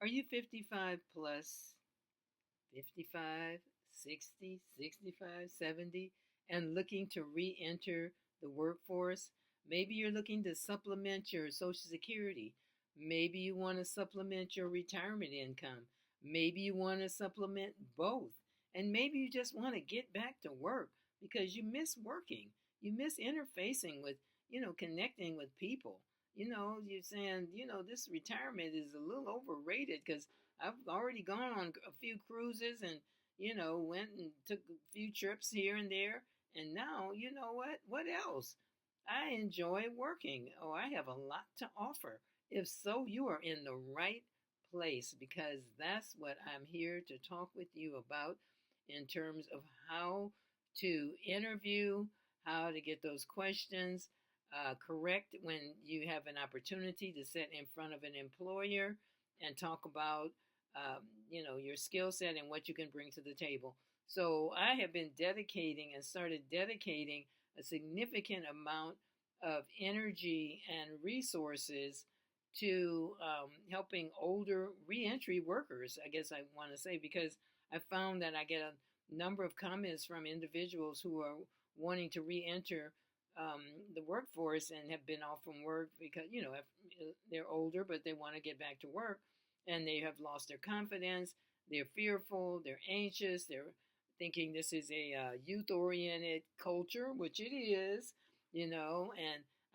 Are you 55 plus, 55, 60, 65, 70, and looking to re enter the workforce? Maybe you're looking to supplement your Social Security. Maybe you want to supplement your retirement income. Maybe you want to supplement both. And maybe you just want to get back to work because you miss working. You miss interfacing with, connecting with people. You're saying, this retirement is a little overrated because I've already gone on a few cruises and, went and took a few trips here and there. And now, you know what? What else? I enjoy working. Oh, I have a lot to offer. If so, you are in the right place because that's what I'm here to talk with you about in terms of how to interview, how to get those questions correct when you have an opportunity to sit in front of an employer and talk about, your skill set and what you can bring to the table. So I have been dedicating and started dedicating a significant amount of energy and resources to helping older reentry workers, I guess I want to say, because I found that I get a number of comments from individuals who are wanting to reenter the workforce and have been off from work because, they're older, but they want to get back to work and they have lost their confidence. They're fearful, they're anxious, they're thinking this is a youth oriented culture, which it is, and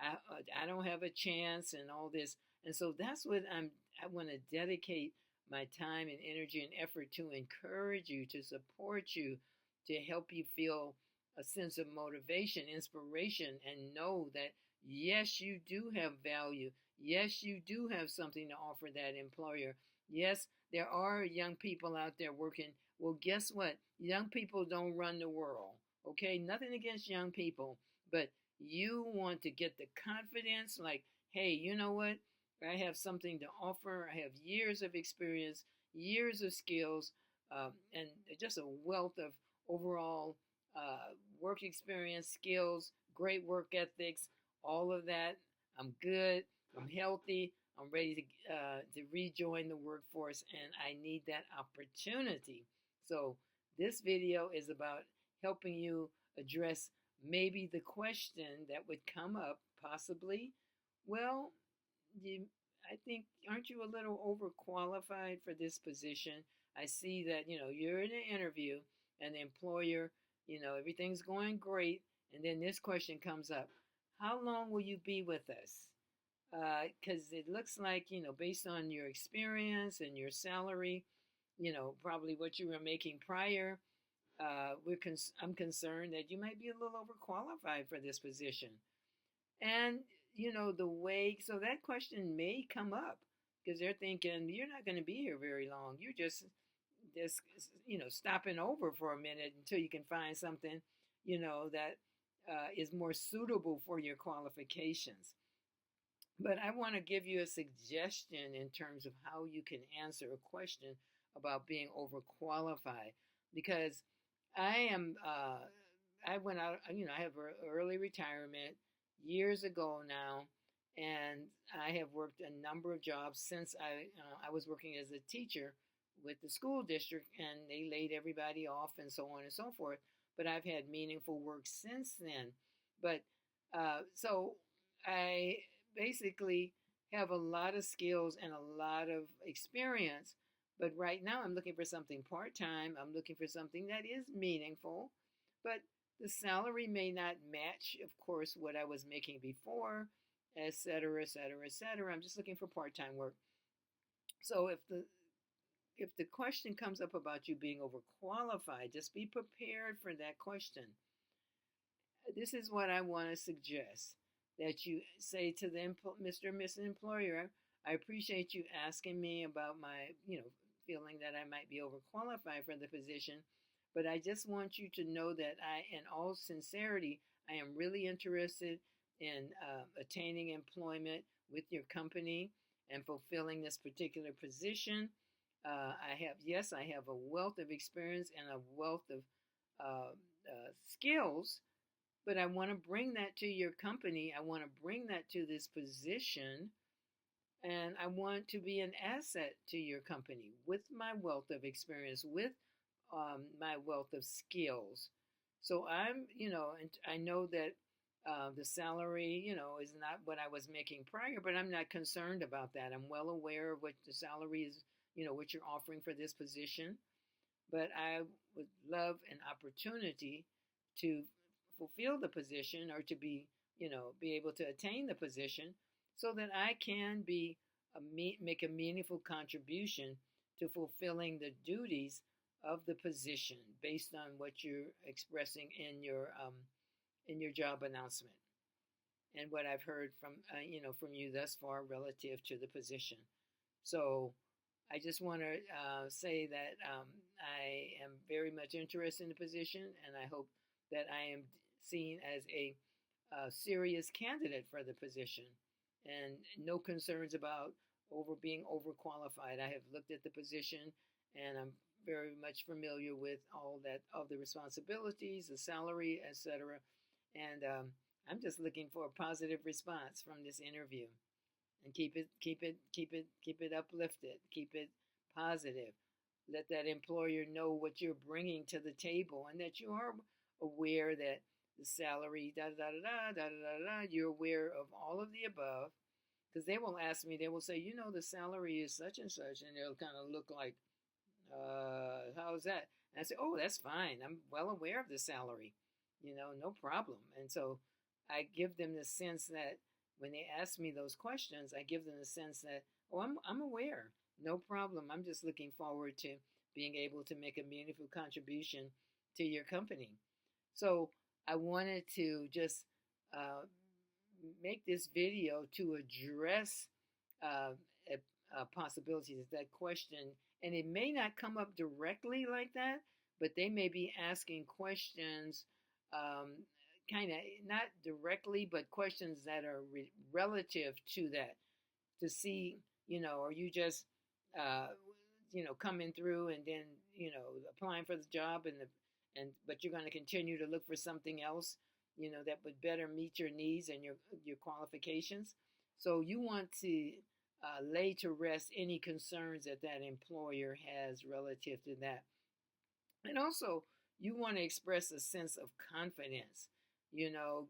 I don't have a chance and all this. And so that's what I want to dedicate my time and energy and effort to encourage you, to support you, to help you feel a sense of motivation, inspiration, and know that yes, you do have value. Yes, you do have something to offer that employer. Yes, there are young people out there working. Well, guess what? Young people don't run the world. Okay, nothing against young people, but you want to get the confidence like, hey, you know what? I have something to offer. I have years of experience, years of skills, and just a wealth of overall work experience, skills, great work ethics, all of that. I'm good. I'm healthy. I'm ready to rejoin the workforce, and I need that opportunity. So this video is about helping you address maybe the question that would come up possibly. Well, I think, aren't you a little overqualified for this position? I see that, you're in an interview and the employer, everything's going great. And then this question comes up. How long will you be with us? Because it looks like, based on your experience and your salary, probably what you were making prior, I'm concerned that you might be a little overqualified for this position. And, the way, so that question may come up because they're thinking, you're not going to be here very long. You're just, stopping over for a minute until you can find something, that is more suitable for your qualifications. But I want to give you a suggestion in terms of how you can answer a question about being overqualified because I went out, I have early retirement years ago now, and I have worked a number of jobs since I was working as a teacher with the school district, and they laid everybody off and so on and so forth. But I've had meaningful work since then. But so I basically have a lot of skills and a lot of experience. But right now, I'm looking for something part time. I'm looking for something that is meaningful. But the salary may not match, of course, what I was making before, et cetera, et cetera, et cetera. I'm just looking for part time work. So if the question comes up about you being overqualified, just be prepared for that question. This is what I want to suggest that you say to the Mr. and Mrs. Employer, I appreciate you asking me about my, feeling that I might be overqualified for the position, but I just want you to know that in all sincerity, I am really interested in attaining employment with your company and fulfilling this particular position. I have a wealth of experience and a wealth of skills, but I want to bring that to your company. I want to bring that to this position and I want to be an asset to your company with my wealth of experience, with my wealth of skills. So I'm, and I know that the salary, is not what I was making prior, but I'm not concerned about that. I'm well aware of what the salary is, what you're offering for this position. But I would love an opportunity to fulfill the position, or to be able to attain the position, so that I can make a meaningful contribution to fulfilling the duties of the position based on what you're expressing in your job announcement, and what I've heard from you thus far relative to the position. So I just want to say that I am very much interested in the position, and I hope that I am seen as a serious candidate for the position, and no concerns about being overqualified. I have looked at the position, and I'm very much familiar with all that of the responsibilities, the salary, etc. And I'm just looking for a positive response from this interview, and keep it uplifted, keep it positive. Let that employer know what you're bringing to the table, and that you are aware that the salary, da da da da da da da. You're aware of all of the above, because they will ask me. They will say, the salary is such and such, and they'll kind of look like, how's that? And I say, oh, that's fine. I'm well aware of the salary, no problem. And so I give them the sense that when they ask me those questions, I give them the sense that, oh, I'm aware, no problem. I'm just looking forward to being able to make a meaningful contribution to your company. So I wanted to just uh, make this video to address uh, possibilities of that question. And it may not come up directly like that, but they may be asking questions, kind of not directly, but questions that are relative to that, to see, are you just, uh, coming through and then, applying for the job, but you're going to continue to look for something else, that would better meet your needs and your qualifications. So you want to lay to rest any concerns that that employer has relative to that. And also, you want to express a sense of confidence. You know,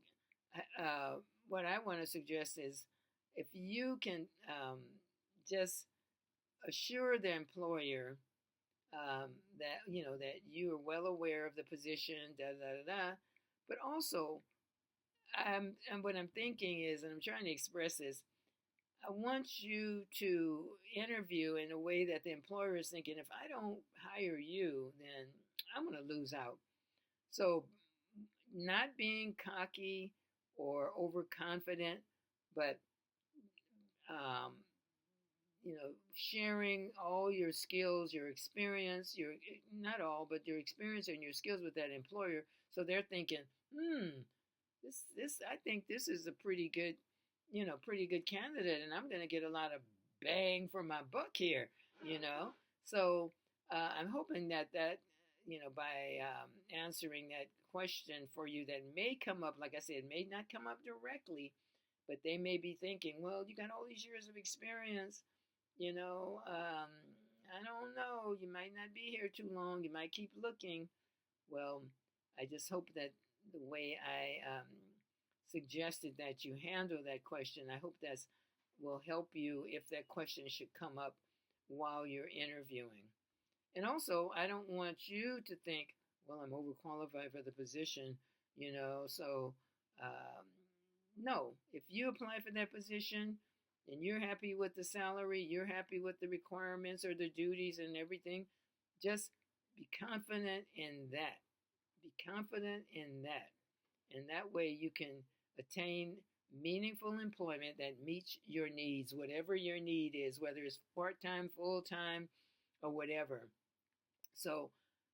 what I want to suggest is, if you can just assure the employer that that you are well aware of the position, da da da da, but also, and what I'm thinking is, and I'm trying to express this, I want you to interview in a way that the employer is thinking, if I don't hire you, then I'm going to lose out. So, not being cocky or overconfident, but um, sharing all your skills, your experience, your not all, but your experience and your skills with that employer. So they're thinking, this I think this is a pretty good candidate, and I'm going to get a lot of bang for my buck here. So I'm hoping that by answering that question for you, that may come up. Like I said, it may not come up directly, but they may be thinking, well, you got all these years of experience. I don't know. You might not be here too long. You might keep looking. Well, I just hope that the way I suggested that you handle that question, I hope that will help you if that question should come up while you're interviewing. And also, I don't want you to think, well, I'm overqualified for the position, so no. If you apply for that position and you're happy with the salary, you're happy with the requirements or the duties and everything, just be confident in that. Be confident in that. And that way you can attain meaningful employment that meets your needs, whatever your need is, whether it's part-time, full-time, or whatever. So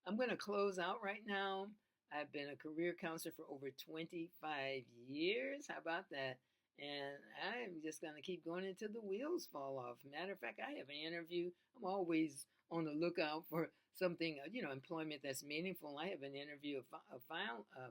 I'm going to close out right now. I've been a career counselor for over 25 years. How about that? And I'm just going to keep going until the wheels fall off. Matter of fact, I have an interview. I'm always on the lookout for something, employment that's meaningful. I have an interview, a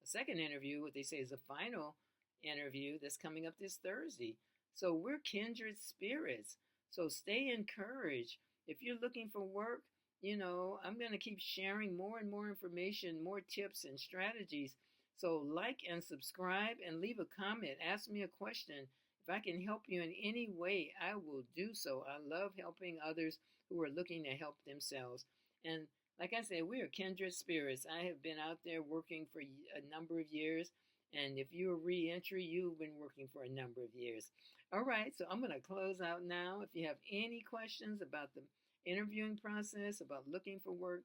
second interview, what they say is a final interview, that's coming up this Thursday. So we're kindred spirits. So stay encouraged. If you're looking for work, I'm going to keep sharing more and more information, more tips and strategies. So like and subscribe and leave a comment. Ask me a question. If I can help you in any way, I will do so. I love helping others who are looking to help themselves. And like I said, we are kindred spirits. I have been out there working for a number of years. And if you're re-entry, you've been working for a number of years. All right, so I'm going to close out now. If you have any questions about the interviewing process, about looking for work,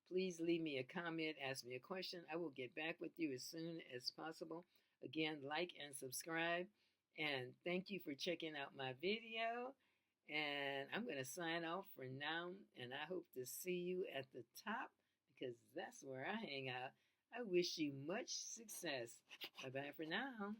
please leave me a comment, ask me a question. I will get back with you as soon as possible. Again, like and subscribe. And thank you for checking out my video. And I'm going to sign off for now. And I hope to see you at the top because that's where I hang out. I wish you much success. Bye-bye for now.